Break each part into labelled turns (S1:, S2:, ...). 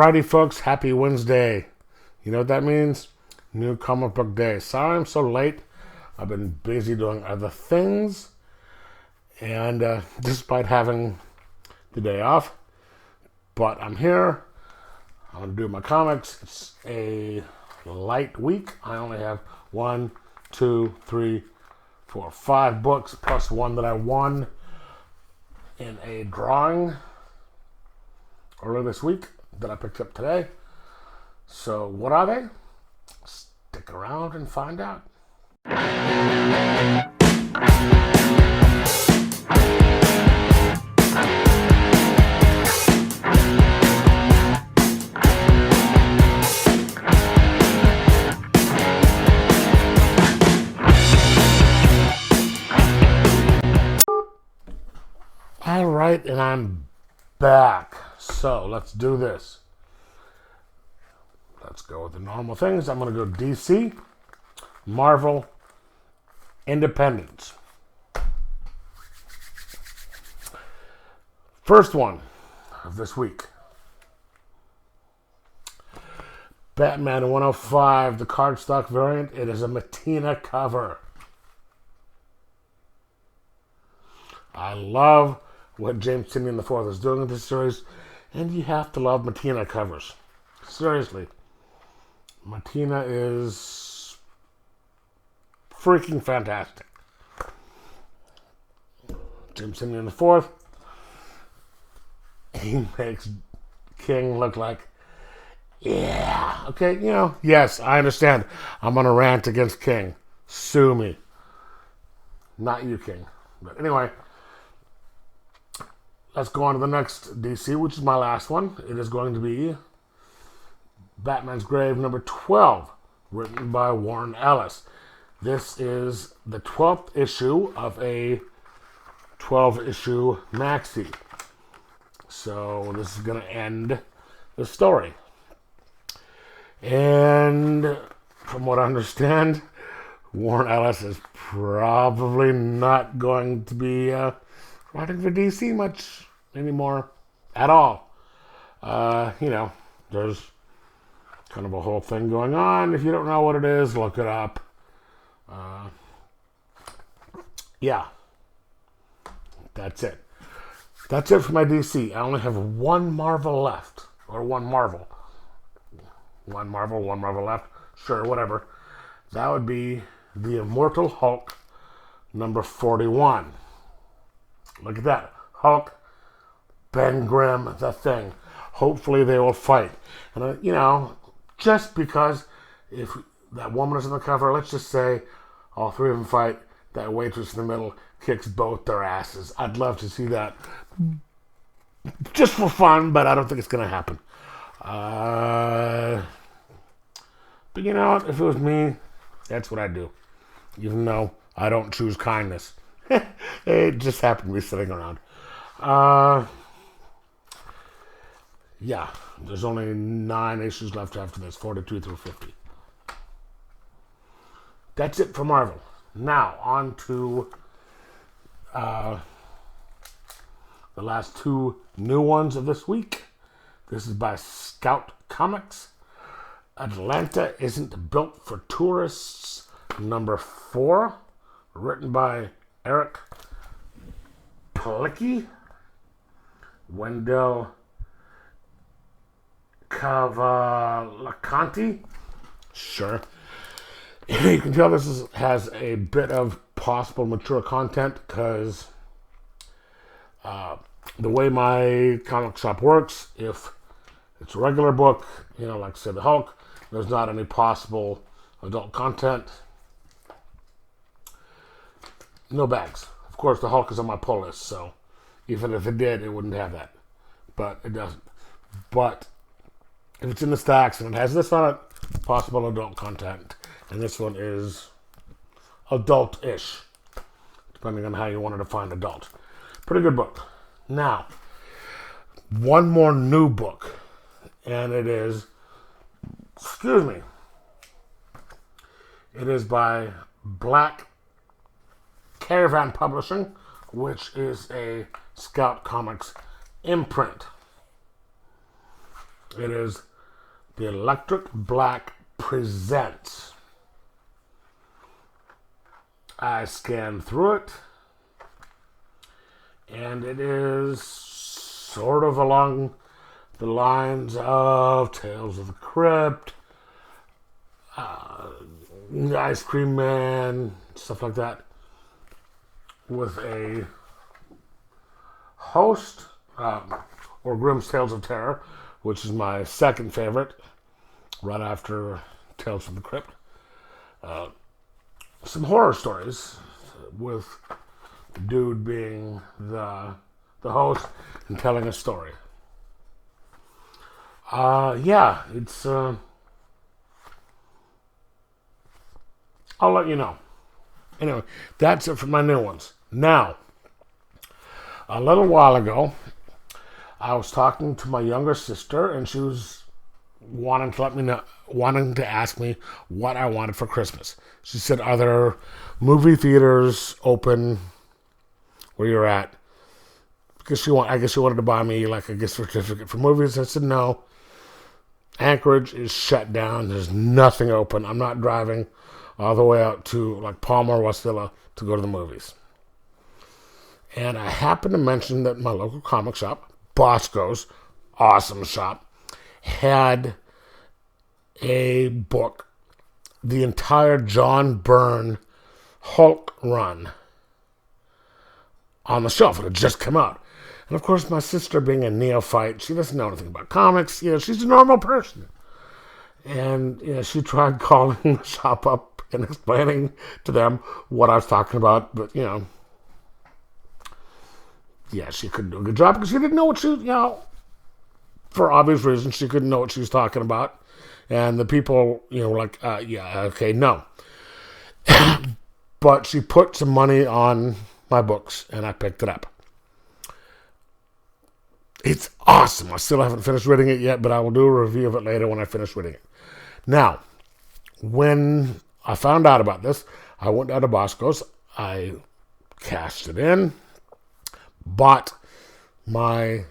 S1: Alrighty, folks. Happy Wednesday. You know what that means? New comic book day. Sorry I'm so late. I've been busy doing other things. And despite having the day off, but I'm here. I'm going to do my comics. It's a light week. I only have 1, 2, 3, 4, 5 books, plus one that I won in a drawing earlier this week that I picked up today. So what are they? Stick around and find out. All right, and I'm back. So let's do this. Let's go with the normal things. I'm going to go DC, Marvel, Independence. First one of this week. Batman 105, the cardstock variant. It is a Matina cover. I love what James Tynion IV is doing in this series, and you have to love Matina covers. Seriously. Matina is freaking fantastic. James Tynion IV, he makes King look like, yeah. Okay, yes, I understand. I'm on a rant against King. Sue me. Not you, King. But anyway, let's go on to the next DC, which is my last one. It is going to be Batman's Grave number 12, written by Warren Ellis. This is the 12th issue of a 12-issue maxi. So this is going to end the story. And from what I understand, Warren Ellis is probably not going to be writing for DC much anymore at all. There's kind of a whole thing going on. If you don't know what it is, look it up. Yeah. That's it. That's it for my DC. I only have one Marvel left. Or one Marvel. One Marvel left. Sure, whatever. That would be the Immortal Hulk number 41. Look at that. Hulk, Ben Grimm, the Thing. Hopefully they will fight. And, just because if that woman is on the cover, let's just say all three of them fight, that waitress in the middle kicks both their asses. I'd love to see that. Just for fun, but I don't think it's going to happen. But you know what? If it was me, that's what I'd do. Even though I don't choose kindness. It just happened to be sitting around. Yeah, there's only 9 issues left after this, 42 through 50. That's it for Marvel. Now, on to the last 2 new ones of this week. This is by Scout Comics. Atlanta Isn't Built for Tourists, number 4, written by Eric Palicki, Wendell Cavalcanti. Sure. You can tell this has a bit of possible mature content because the way my comic shop works, if it's a regular book, like say the Hulk, there's not any possible adult content. No bags. Of course, the Hulk is on my pull list, so even if it did, it wouldn't have that. But it doesn't. But if it's in the stacks and it has this on it, possible adult content. And this one is adult-ish, depending on how you want to define adult. Pretty good book. Now, one more new book, and it is, it is by Black Caravan Publishing, which is a Scout Comics imprint. It is The Electric Black Presents. I scanned through it, and it is sort of along the lines of Tales of the Crypt, Ice Cream Man, stuff like that, with a host, or Grimm's Tales of Terror, which is my second favorite, right after Tales from the Crypt. Some horror stories, with the dude being the host and telling a story. Yeah, it's, I'll let you know. Anyway, that's it for my new ones. Now, a little while ago, I was talking to my younger sister, and she was wanting to ask me what I wanted for Christmas. She said, "Are there movie theaters open where you're at?" Because I guess she wanted to buy me like a gift certificate for movies. I said, "No. Anchorage is shut down. There's nothing open. I'm not driving all the way out to like Palmer, Wasilla to go to the movies." And I happened to mention that my local comic shop, Bosco's, awesome shop, had a book, the entire John Byrne Hulk run, on the shelf. It had just come out. And of course, my sister, being a neophyte, she doesn't know anything about comics. She's a normal person. And she tried calling the shop up and explaining to them what I was talking about. But, she couldn't do a good job because she didn't know what she, for obvious reasons, she couldn't know what she was talking about. And the people, were like, okay, no. But she put some money on my books, and I picked it up. It's awesome. I still haven't finished reading it yet, but I will do a review of it later when I finish reading it. Now, when I found out about this, I went down to Bosco's. I cashed it in, bought my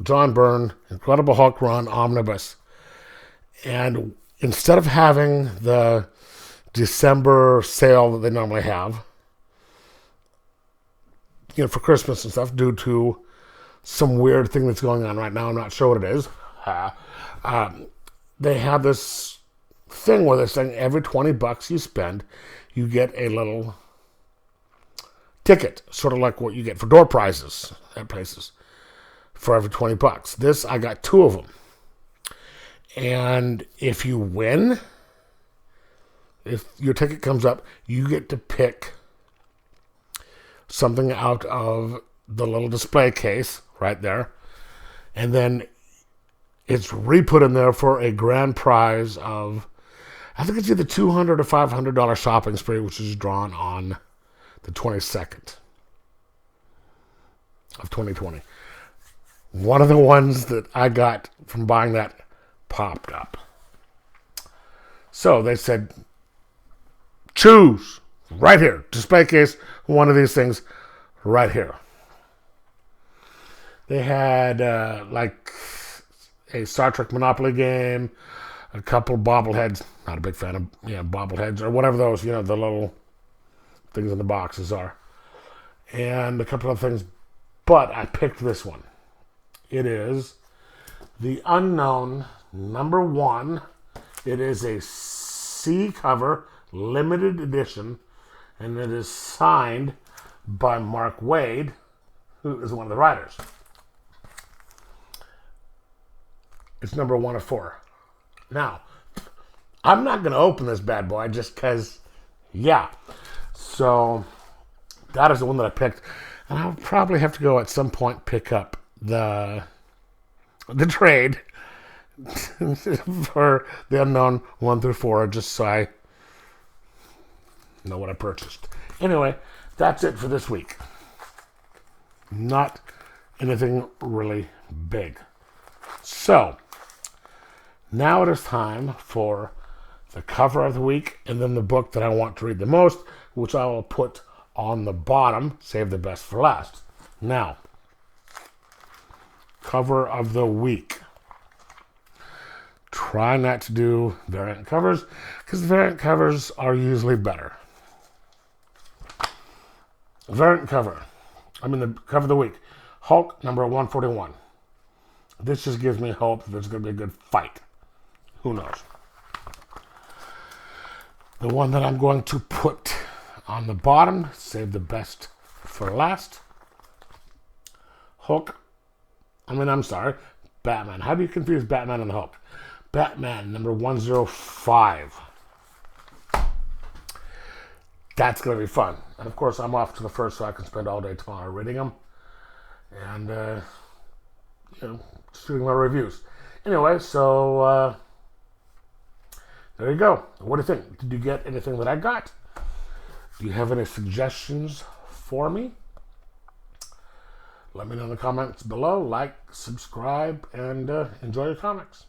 S1: John Byrne Incredible Hulk Run Omnibus. And instead of having the December sale that they normally have, for Christmas and stuff, due to some weird thing that's going on right now, I'm not sure what it is, they have this thing where they're saying every $20 you spend, you get a little ticket, sort of like what you get for door prizes at places, for every $20. This, I got 2 of them. And if you win, if your ticket comes up, you get to pick something out of the little display case right there. And then it's re-put in there for a grand prize of, I think it's either $200 or $500 shopping spree, which is drawn on the 22nd of 2020. One of the ones that I got from buying that popped up. So they said, choose right here. Display case, one of these things right here. They had like a Star Trek Monopoly game, a couple bobbleheads. Not a big fan of bobbleheads or whatever those, the little things in the boxes are. And a couple of things. But I picked this one. It is The Unknown #1. It is a C cover limited edition, and it is signed by Mark Waid, who is one of the writers. It's #1 of 4. Now, I'm not going to open this bad boy just because, So, that is the one that I picked. And I'll probably have to go at some point pick up the trade for The Unknown 1 through 4, just so I know what I purchased. Anyway, that's it for this week. Not anything really big. So, now it is time for the cover of the week, and then the book that I want to read the most, which I will put on the bottom, save the best for last. Now, cover of the week. try not to do variant covers because the variant covers are usually better. Variant cover. The cover of the week. Hulk number 141. This just gives me hope that there's going to be a good fight. Who knows? The one that I'm going to put on the bottom, save the best for last. Batman. How do you confuse Batman and the Hulk? Batman number 105. That's going to be fun. And of course, I'm off to the first, so I can spend all day tomorrow reading them. And, just doing my reviews. Anyway, so there you go. What do you think? Did you get anything that I got? Do you have any suggestions for me? Let me know in the comments below. Like, subscribe, and enjoy your comics.